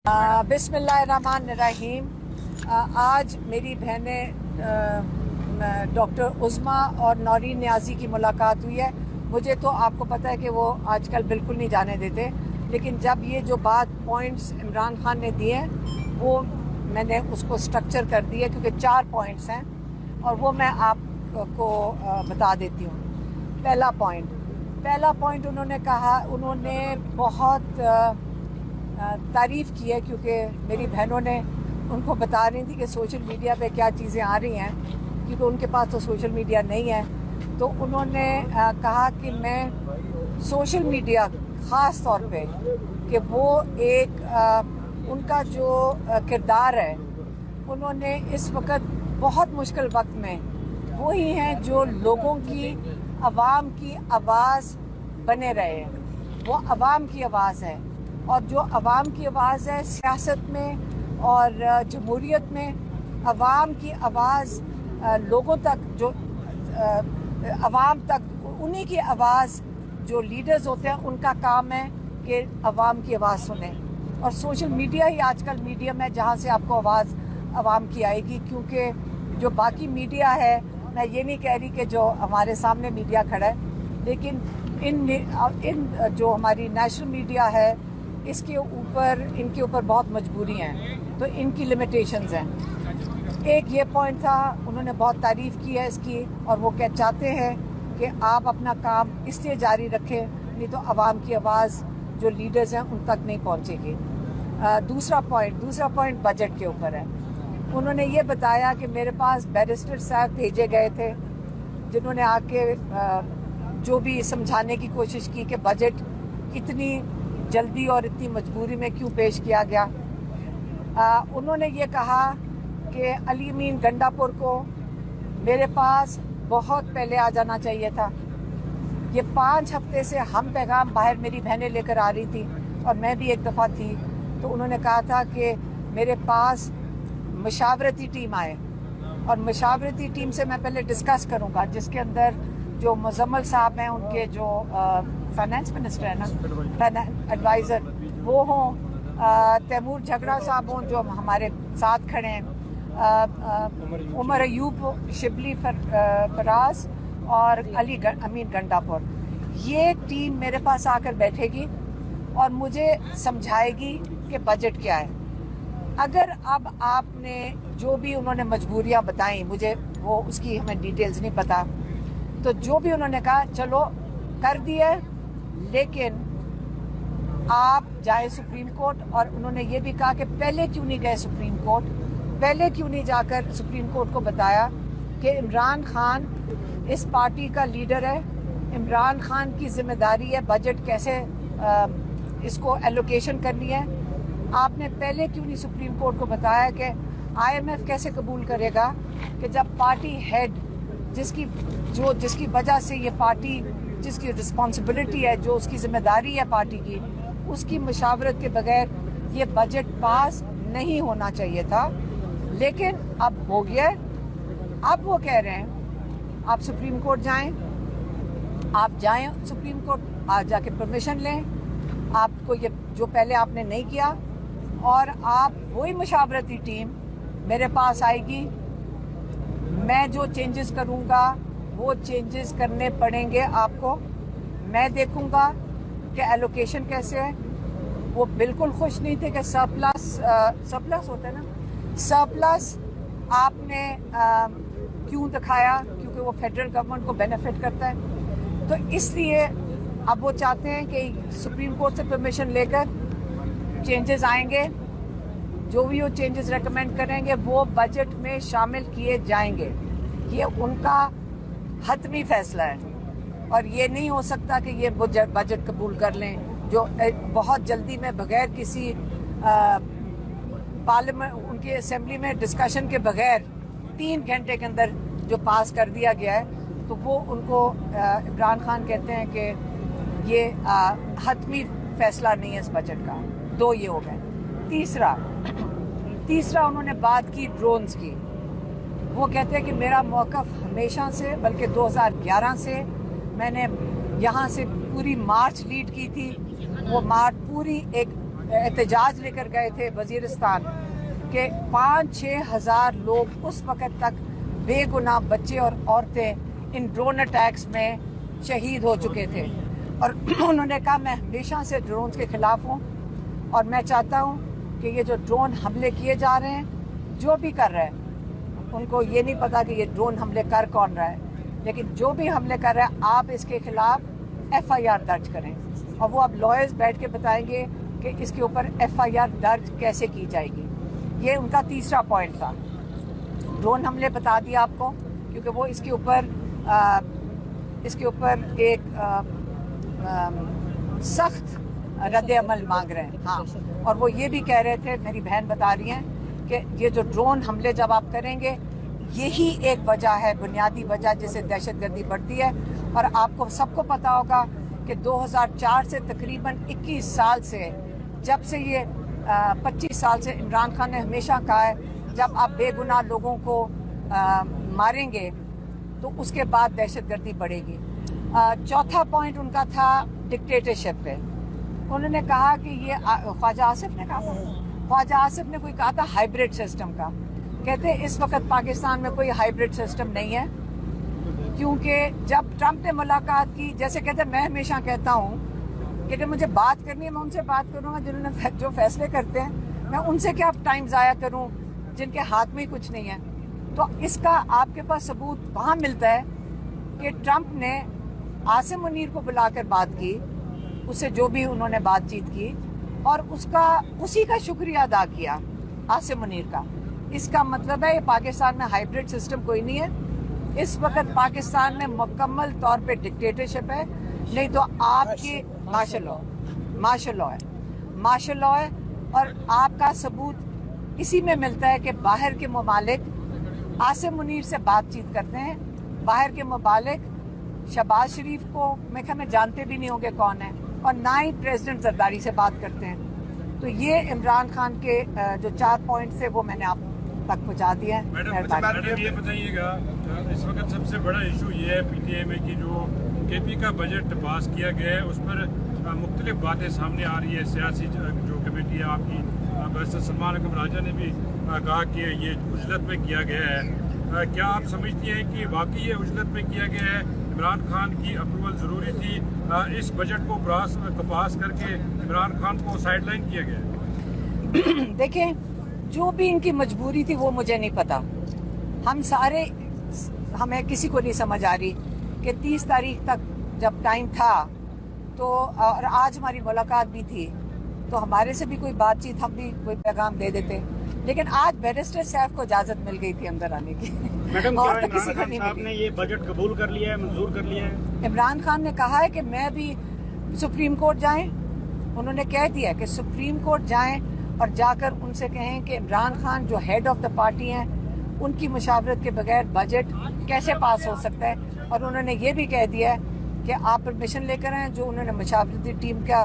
बिस्मिल्लाहिर्रहमानिर्रहीम। आज मेरी बहनें डॉक्टर उज़्मा और नौरीन नियाज़ी की मुलाकात हुई है। मुझे तो आपको पता है कि वो आजकल बिल्कुल नहीं जाने देते, लेकिन जब ये जो बात पॉइंट्स इमरान खान ने दिए वो मैंने उसको स्ट्रक्चर कर दिया, क्योंकि 4 पॉइंट्स हैं और वो मैं आपको बता देती हूँ। पहला पॉइंट उन्होंने कहा, उन्होंने बहुत तारीफ़ की है, क्योंकि मेरी बहनों ने उनको बता रही थी कि सोशल मीडिया पे क्या चीज़ें आ रही हैं, क्योंकि उनके पास तो सोशल मीडिया नहीं है। तो उन्होंने कहा कि मैं सोशल मीडिया ख़ास तौर पे कि वो एक उनका जो किरदार है, उन्होंने इस वक्त बहुत मुश्किल वक्त में वही हैं जो लोगों की अवाम की आवाज़ बने रहे हैं। वो अवाम की आवाज़ है, और जो अवाम की आवाज़ है सियासत में और जमहूरियत में, अवाम की आवाज़ लोगों तक, जो अवाम तक, उन्हीं की आवाज़ जो लीडर्स होते हैं उनका काम है कि अवाम की आवाज़ सुने। और सोशल मीडिया ही आजकल मीडियम है जहाँ से आपको आवाज़ अवाम की आएगी, क्योंकि जो बाकी मीडिया है, मैं ये नहीं कह रही कि जो हमारे सामने मीडिया खड़ा है, लेकिन इन जो हमारी नेशनल मीडिया है इनके ऊपर बहुत मजबूरी हैं, तो इनकी लिमिटेशंस हैं। एक ये पॉइंट था, उन्होंने बहुत तारीफ़ की है इसकी, और वो चाहते हैं कि आप अपना काम इसलिए जारी रखें, नहीं तो आवाम की आवाज़ जो लीडर्स हैं उन तक नहीं पहुंचेगी। दूसरा पॉइंट बजट के ऊपर है। उन्होंने ये बताया कि मेरे पास बैरिस्टर साहब भेजे गए थे, जिन्होंने आके जो भी समझाने की कोशिश की कि बजट इतनी जल्दी और इतनी मजबूरी में क्यों पेश किया गया। उन्होंने ये कहा कि अली अमीन गंडापुर को मेरे पास बहुत पहले आ जाना चाहिए था। ये 5 हफ्ते से हम पैगाम बाहर मेरी बहनें लेकर आ रही थी, और मैं भी एक दफ़ा थी, तो उन्होंने कहा था कि मेरे पास मशावरती टीम आए, और मशावरती टीम से मैं पहले डिस्कस करूँगा, जिसके अंदर जो मुजम्मल साहब हैं, उनके जो फाइनेंस मिनिस्टर है ना, एडवाइज़र, वो हों, तैमूर झगड़ा साहब हों जो हमारे साथ खड़े हैं, उमर अयूब, शिबली फराज और अली अमीन गंडापुर। ये टीम मेरे पास आकर बैठेगी और मुझे समझाएगी कि बजट क्या है। अगर अब आपने जो भी उन्होंने मजबूरियां बताई, मुझे वो उसकी हमें डिटेल्स नहीं पता, तो जो भी उन्होंने कहा चलो कर दिया, लेकिन आप जाए सुप्रीम कोर्ट। और उन्होंने ये भी कहा कि पहले क्यों नहीं गए सुप्रीम कोर्ट, पहले क्यों नहीं जाकर सुप्रीम कोर्ट को बताया कि इमरान खान इस पार्टी का लीडर है, इमरान खान की जिम्मेदारी है बजट कैसे इसको एलोकेशन करनी है। आपने पहले क्यों नहीं सुप्रीम कोर्ट को बताया कि IMF कैसे कबूल करेगा कि जब पार्टी हेड जिसकी वजह से ये पार्टी, जिसकी रिस्पॉन्सिबिलिटी है, जो उसकी जिम्मेदारी है पार्टी की, उसकी मशावरत के बगैर ये बजट पास नहीं होना चाहिए था, लेकिन अब हो गया। अब वो कह रहे हैं आप सुप्रीम कोर्ट जाएं, आप जाएं सुप्रीम कोर्ट, आज जाके परमिशन लें, आपको ये जो पहले आपने नहीं किया, और आप वही मशावरती टीम मेरे पास आएगी। मैं जो चेंजेस करूँगा वो चेंजेस करने पड़ेंगे आपको। मैं देखूँगा कि एलोकेशन कैसे है। वो बिल्कुल खुश नहीं थे कि सरप्लस होता है ना, सरप्लस आपने क्यों दिखाया, क्योंकि वो फेडरल गवर्नमेंट को बेनिफिट करता है। तो इसलिए अब वो चाहते हैं कि सुप्रीम कोर्ट से परमिशन लेकर चेंजेस आएंगे, जो भी वो चेंजेस रेकमेंड करेंगे वो बजट में शामिल किए जाएंगे। ये उनका हतमी फैसला है, और ये नहीं हो सकता कि ये बजट कबूल कर लें जो बहुत जल्दी में बगैर किसी पार्लियामेंट, उनकी असेंबली में डिस्कशन के बगैर 3 घंटे के अंदर जो पास कर दिया गया है। तो वो उनको इमरान खान कहते हैं कि ये हतमी फैसला नहीं है इस बजट का। 2 ये हो गए। तीसरा उन्होंने बात की ड्रोन्स की। वो कहते हैं कि मेरा मौक़िफ़ हमेशा से, बल्कि 2011 से मैंने यहाँ से पूरी मार्च लीड की थी। वो मार्च पूरी एक एहतजाज लेकर गए थे वजीरिस्तान के 5-6 हज़ार लोग उस वक़्त तक बेगुनाह बच्चे और औरतें इन ड्रोन अटैक्स में शहीद हो चुके थे। और उन्होंने कहा मैं हमेशा से ड्रोन के ख़िलाफ़ हूँ और मैं चाहता हूँ कि ये जो ड्रोन हमले किए जा रहे हैं, जो भी कर रहे हैं, उनको ये नहीं पता कि ये ड्रोन हमले कर कौन रहा है, लेकिन जो भी हमले कर रहा है आप इसके खिलाफ FIR दर्ज करें। और वो अब लॉयर्स बैठ के बताएंगे कि इसके ऊपर FIR दर्ज कैसे की जाएगी। ये उनका तीसरा पॉइंट था। ड्रोन हमले बता दिया आपको, क्योंकि वो इसके ऊपर एक सख्त रद्द अमल मांग रहे हैं। हाँ, और वो ये भी कह रहे थे, मेरी बहन बता रही हैं कि ये जो ड्रोन हमले जब आप करेंगे, यही एक वजह है, बुनियादी वजह जिससे दहशतगर्दी बढ़ती है। और आपको सबको पता होगा कि 2004 से तकरीबन 21 साल से, जब से ये 25 साल से इमरान खान ने हमेशा कहा है जब आप बेगुनाह लोगों को मारेंगे तो उसके बाद दहशतगर्दी बढ़ेगी। चौथा पॉइंट उनका था डिक्टेटरशिप पे। उन्होंने कहा कि ये ख्वाजा आसिफ ने कहा था, ख्वाजा आसिफ ने कोई कहा था हाइब्रिड सिस्टम का। कहते इस वक्त पाकिस्तान में कोई हाइब्रिड सिस्टम नहीं है, क्योंकि जब ट्रंप ने मुलाकात की, जैसे कहते मैं हमेशा कहता हूँ कि अगर मुझे बात करनी है मैं उनसे बात करूँगा जिन्होंने जो फैसले करते हैं, मैं उनसे क्या टाइम ज़ाया करूँ जिनके हाथ में ही कुछ नहीं है। तो इसका आपके पास सबूत वहाँ मिलता है कि ट्रंप ने आसिम मुनीर को बुलाकर बात की, उससे जो भी उन्होंने बातचीत की, और उसी का शुक्रिया अदा किया आसिम मुनीर का। इसका मतलब है ये पाकिस्तान में हाइब्रिड सिस्टम कोई नहीं है। इस वक्त पाकिस्तान में मुकम्मल तौर पे डिक्टेटरशिप है, नहीं तो आपकी मार्शल लॉ है। और आपका सबूत इसी में मिलता है कि बाहर के ममालिक आसिम मुनीर से बातचीत करते हैं। बाहर के ममालिक शहबाज शरीफ को मैं जानते भी नहीं होंगे कौन है, और ना ही प्रेसिडेंट जरदारी से बात करते हैं। तो ये इमरान खान के जो 4 पॉइंट थे वो मैंने आप तक पहुँचा दिया है। मैडम ये बताइएगा, इस वक्त सबसे बड़ा इशू ये है PTI में कि जो KP का बजट पास किया गया है उस पर मुख्तलिफ बातें सामने आ रही है। सियासी जो कमेटी है आपकी, बैरिस्टर सलमान अकबर राजा ने भी कहा कि ये उजलत में किया गया है। क्या आप समझती हैं कि वाकई ये उजलत में किया गया है? इमरान खान की अप्रूवल ज़रूरी थी? इस बजट को पास करके इमरान खान को साइडलाइन किया गया? देखें, जो भी इनकी मजबूरी थी वो मुझे नहीं पता। हमें किसी को नहीं समझ आ रही कि 30 तारीख तक जब टाइम था तो, और आज हमारी मुलाकात भी थी, तो हमारे से भी कोई बातचीत, हम भी कोई पैगाम दे देते। लेकिन आज बैरिस्टर साहब को इजाजत मिल गई थी अंदर आने की। मैडम, क्या इमरान खान साहब ने ये बजट कबूल कर लिया है, मंजूर कर लिया है? इमरान खान ने कहा है कि मैं भी सुप्रीम कोर्ट जाएं। उन्होंने कह दिया कि सुप्रीम कोर्ट जाएं और जाकर उनसे कहें कि इमरान खान जो हेड ऑफ द पार्टी हैं, उनकी मशावरत के बगैर बजट कैसे पास हो सकता है। और उन्होंने ये भी कह दिया है कि आप परमिशन लेकर आएँ, जो उन्होंने मशावरती टीम का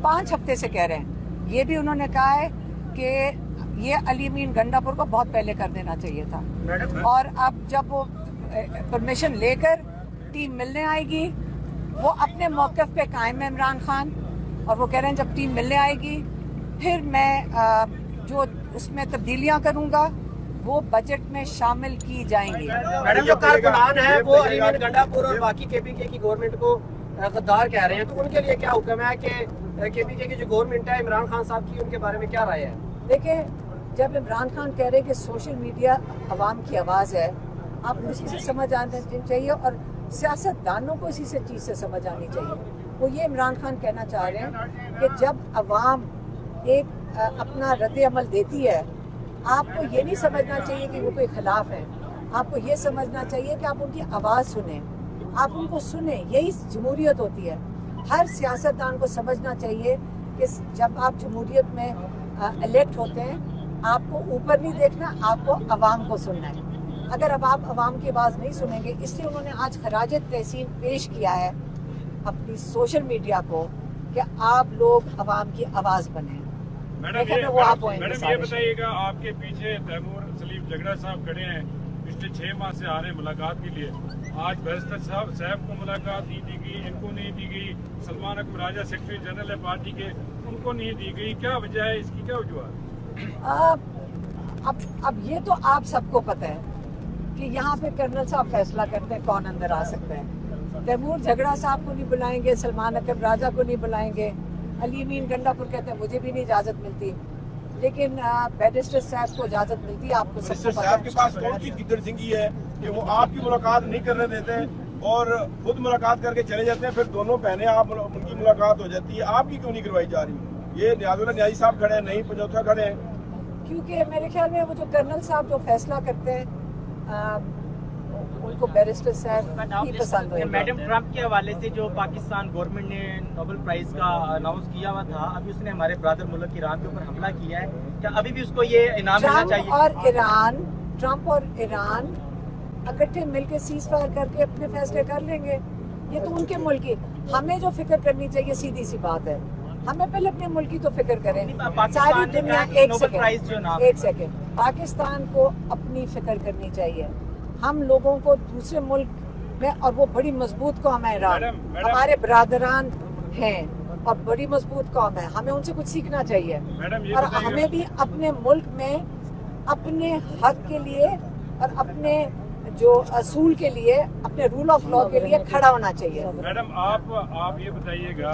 5 हफ्ते से कह रहे हैं। ये भी उन्होंने कहा है कि ये अली अमीन गंडापुर को बहुत पहले कर देना चाहिए था। और अब जब वो परमिशन लेकर टीम मिलने आएगी, वो अपने मौक़िफ़ पे कायम है इमरान खान, और वो कह रहे हैं जब टीम मिलने आएगी फिर मैं जो उसमें तब्दीलियां करूंगा वो बजट में शामिल की जाएंगी। मैडम, जो कारकुनान है वो अली अमीन गंडापुर और बाकी KPK की गवर्नमेंट को गद्दार कह रहे हैं, तो उनके लिए क्या हुक्म है कि KPK की जो गवर्नमेंट है इमरान खान साहब की, उनके बारे में क्या राय है? देखिए, जब इमरान खान कह रहे हैं कि सोशल मीडिया अवाम की आवाज़ है, आपको इसी से समझ आना चाहिए, और सियासतदानों को इसी से चीज़ से समझ आनी चाहिए। वो ये इमरान खान कहना चाह रहे हैं कि जब अवाम एक अपना रद्द अमल देती है, आपको ये नहीं समझना चाहिए कि वो कोई खिलाफ है। आपको ये समझना चाहिए कि आप उनकी आवाज़ सुने, आप उनको सुने। यही जमहूरियत होती है। हर सियासतदान को समझना चाहिए कि जब आप जमहूरियत में इलेक्ट होते हैं, आपको ऊपर नहीं देखना, आपको अवाम को सुनना है। अगर अब आप अवाम की आवाज़ नहीं सुनेंगे, इसलिए उन्होंने आज खराज तहसीन पेश किया है अपनी सोशल मीडिया को कि आप लोग अवाम की आवाज़ बने। मैडम ये बताइएगा, आपके पीछे तैमूर सलीम झगड़ा साहब खड़े हैं, पिछले 6 माह से आ रहे हैं मुलाकात के लिए। आज बैरिस्टर साहब को मुलाकात दी गई, इनको नहीं दी गई। सलमान अकबर राजा सेक्रेटरी जनरल है पार्टी के, उनको नहीं दी गई, क्या वजह है इसकी, क्या वजूहत? अब ये तो आप सबको पता है कि यहाँ पे कर्नल साहब फैसला करते हैं कौन अंदर आ सकता है। तैमूर झगड़ा साहब को नहीं बुलाएंगे, सलमान अकबर राजा को नहीं बुलाएंगे, अली अमीन गंडापुर कहते हैं मुझे भी नहीं इजाजत मिलती, लेकिन बैरिस्टर साहब को इजाजत मिलती है। आपको सबको पता साहब के पास है कौन सी गिद्दड़ सिंगी है कि वो आपकी मुलाकात नहीं करने देते और खुद मुलाकात करके चले जाते हैं, फिर दोनों बहनें आप उनकी मुलाकात हो जाती है, आपकी क्यों नहीं करवाई जा रही? ये न्याजुल्लाह न्याजी साहब खड़े हैं, नहीं पंजौथा खड़े हैं, क्योंकि मेरे ख्याल में वो जो कर्नल साहब जो फैसला करते हैं उनको बैरिस्टर साहब ही पसंद है। मैडम ट्रम्प के हवाले से जो पाकिस्तान गवर्नमेंट ने नोबेल प्राइज का अनाउंस किया हुआ था, अभी उसने हमारे ब्रदर मुल्क ईरान के ऊपर हमला किया है, क्या अभी भी उसको ये इनाम मिलना चाहिए? ट्रम्प और ईरान इकट्ठे मिलकर सीज फायर करके अपने फैसले कर लेंगे, ये तो उनके मुल्क की। हमें जो फिक्र करनी चाहिए सीधी सी बात है, हमें पहले अपने मुल्क की तो फिक्र करें। सारी दुनिया एक सेकेंड पाकिस्तान को अपनी फिक्र करनी चाहिए। हम लोगों को दूसरे मुल्क में, और वो बड़ी मजबूत कौम है ईरान, हमारे बरादरान हैं और बड़ी मजबूत कौम है, हमें उनसे कुछ सीखना चाहिए। और हमें भी अपने मुल्क में अपने हक के लिए और अपने जो असूल के लिए, अपने रूल ऑफ लॉ के लिए खड़ा होना चाहिए। मैडम आप ये बताइएगा,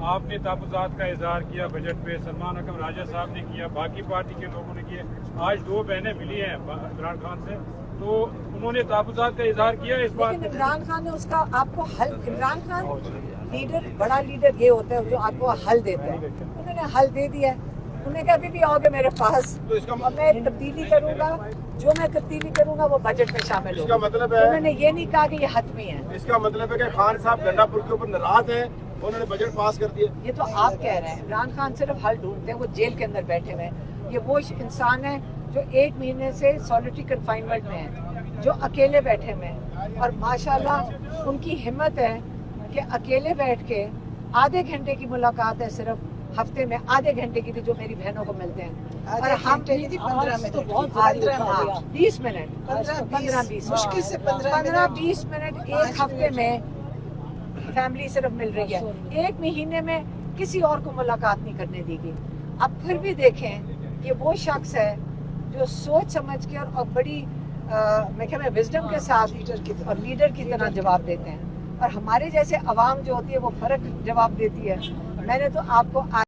आपने तहफ़्फ़ुज़ात का इजहार किया बजट पे, सलमान अकबर राजा साहब ने किया, बाकी पार्टी के लोगों ने किया, आज दो बहनें मिली हैं इमरान खान से, तो उन्होंने तहफ़्फ़ुज़ात का इजहार किया इस बात। लेकिन इमरान खान ने उसका आपको हल, इमरान खान लीडर, बड़ा लीडर ये होता है जो आपको हल देता है, उन्होंने हल दे दिया है। उन्होंने कहा अभी भी आओगे मेरे पास तो मैं तब्दीली करूंगा, जो मैं तब्दीली करूंगा वो बजट में शामिल होगा। मतलब है उन्होंने ये नहीं कहा कि ये हतमी है। इसका मतलब है कि खान साहब गंडापुर के ऊपर नाराज हैं, उन्होंने बजट पास कर दिया। ये तो आप कह रहे हैं, इमरान खान सिर्फ हल ढूंढते हैं, वो जेल के अंदर बैठे हुए हैं। ये वो इंसान है जो 1 महीने से सॉलिटरी कन्फाइनमेंट में है, जो अकेले बैठे हुए हैं, और माशाल्लाह उनकी हिम्मत है कि अकेले बैठ के आधे घंटे की मुलाकात है, सिर्फ हफ्ते में आधे घंटे की भी जो मेरी बहनों को मिलते हैं, और हम 15 मिनट 20 मिनट 15-20 मुश्किल से 15-20 मिनट एक हफ्ते में फैमिली सिर्फ मिल रही है। 1 महीने में किसी और को मुलाकात नहीं करने देगी। अब फिर भी देखें कि वो शख्स है जो सोच समझ के और बड़ी मैं क्या विजडम के साथ और लीडर की तरह जवाब देते हैं, और हमारे जैसे अवाम जो होती है वो फर्क जवाब देती है। मैंने तो आपको